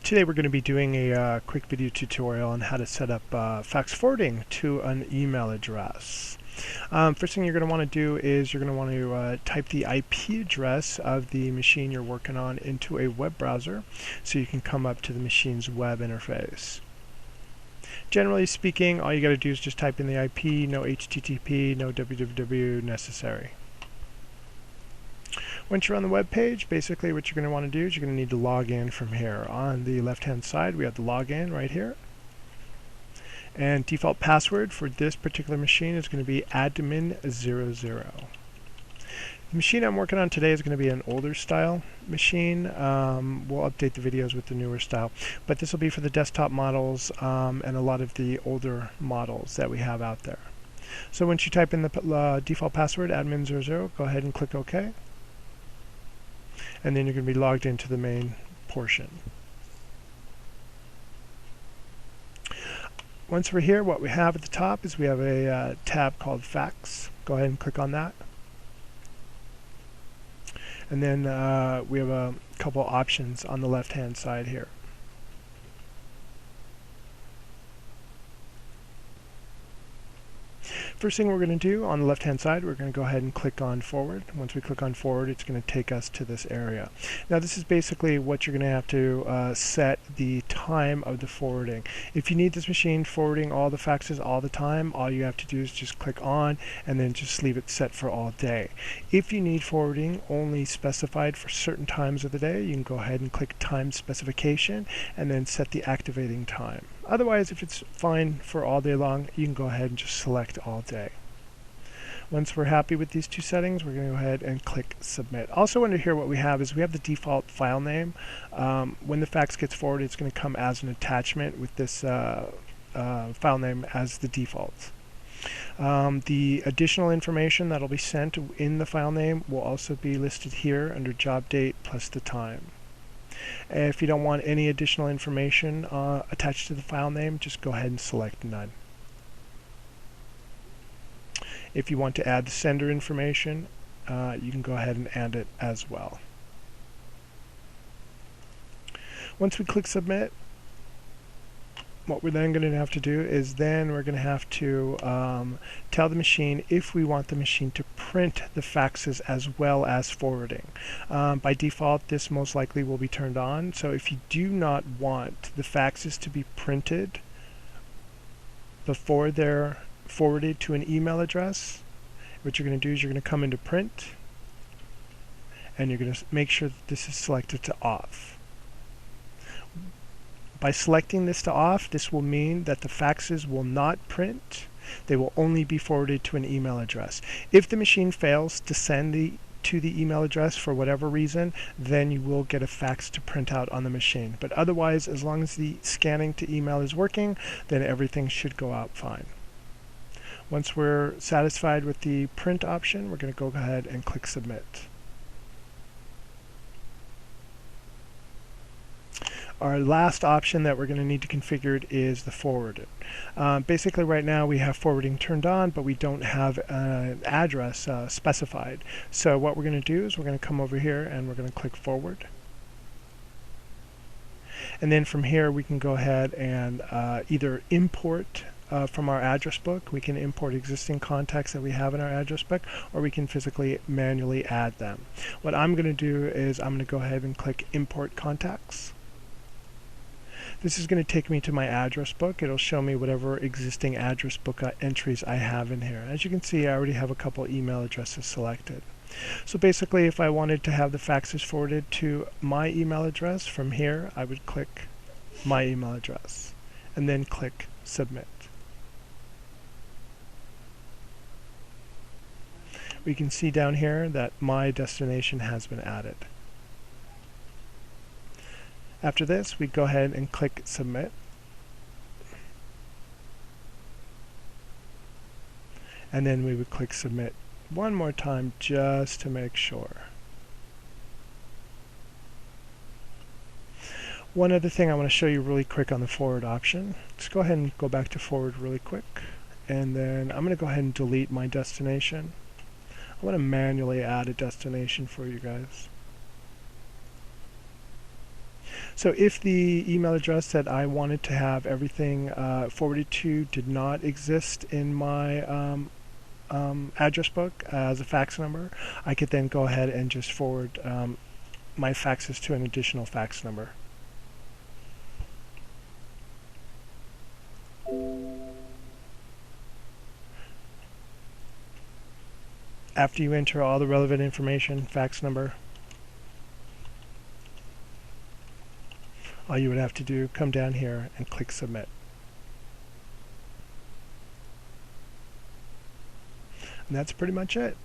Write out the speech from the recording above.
Today we're going to be doing a quick video tutorial on how to set up fax forwarding to an email address. First thing you're going to want to do is you're going to want to type the IP address of the machine you're working on into a web browser so you can come up to the machine's web interface. Generally speaking, all you got to do is just type in the IP, no HTTP, no www necessary. Once you're on the web page, basically what you're going to want to do is you're going to need to log in from here. On the left hand side we have the login right here, and default password for this particular machine is going to be admin00. The machine I'm working on today is going to be an older style machine. We'll update the videos with the newer style, but this will be for the desktop models and a lot of the older models that we have out there. So once you type in the default password admin00, go ahead and click OK. And then you're going to be logged into the main portion. Once we're here, what we have at the top is we have a tab called Fax. Go ahead and click on that. And then we have a couple options on the left-hand side here. First thing we're going to do on the left hand side, we're going to go ahead and click on forward. Once we click on forward, it's going to take us to this area. Now this is basically what you're going to have to set the time of the forwarding. If you need this machine forwarding all the faxes all the time, all you have to do is just click on and then just leave it set for all day. If you need forwarding only specified for certain times of the day, you can go ahead and click time specification and then set the activating time. Otherwise, if it's fine for all day long, you can go ahead and just select all day. Once we're happy with these two settings, we're going to go ahead and click submit. Also under here what we have is we have the default file name. When the fax gets forwarded, it's going to come as an attachment with this file name as the default. The additional information that will be sent in the file name will also be listed here under job date plus the time. If you don't want any additional information attached to the file name, just go ahead and select none. If you want to add the sender information, you can go ahead and add it as well. Once we click submit, what we're then going to have to do is then we're going to have to tell the machine if we want the machine to print the faxes as well as forwarding. By default, this most likely will be turned on. So if you do not want the faxes to be printed before they're forwarded to an email address, what you're going to do is you're going to come into print and you're going to make sure that this is selected to off. By selecting this to off, this will mean that the faxes will not print. They will only be forwarded to an email address. If the machine fails to send to the email address for whatever reason, then you will get a fax to print out on the machine. But otherwise, as long as the scanning to email is working, then everything should go out fine. Once we're satisfied with the print option, we're going to go ahead and click submit. Our last option that we're going to need to configure is the forwarded. Basically right now we have forwarding turned on, but we don't have an address specified. So what we're going to do is we're going to come over here and we're going to click forward. And then from here we can go ahead and either import from our address book. We can import existing contacts that we have in our address book, or we can physically manually add them. What I'm going to do is I'm going to go ahead and click import contacts. This is going to take me to my address book. It'll show me whatever existing address book entries I have in here. As you can see, I already have a couple email addresses selected. So basically, if I wanted to have the faxes forwarded to my email address, from here I would click my email address and then click submit. We can see down here that my destination has been added. After this, we go ahead and click submit. And then we would click submit one more time just to make sure. One other thing I want to show you really quick on the forward option. Let's go ahead and go back to forward really quick. And then I'm going to go ahead and delete my destination. I want to manually add a destination for you guys. So if the email address that I wanted to have everything forwarded to did not exist in my address book as a fax number, I could then go ahead and just forward my faxes to an additional fax number. After you enter all the relevant information, fax number, all you would have to do, come down here and click submit. And that's pretty much it.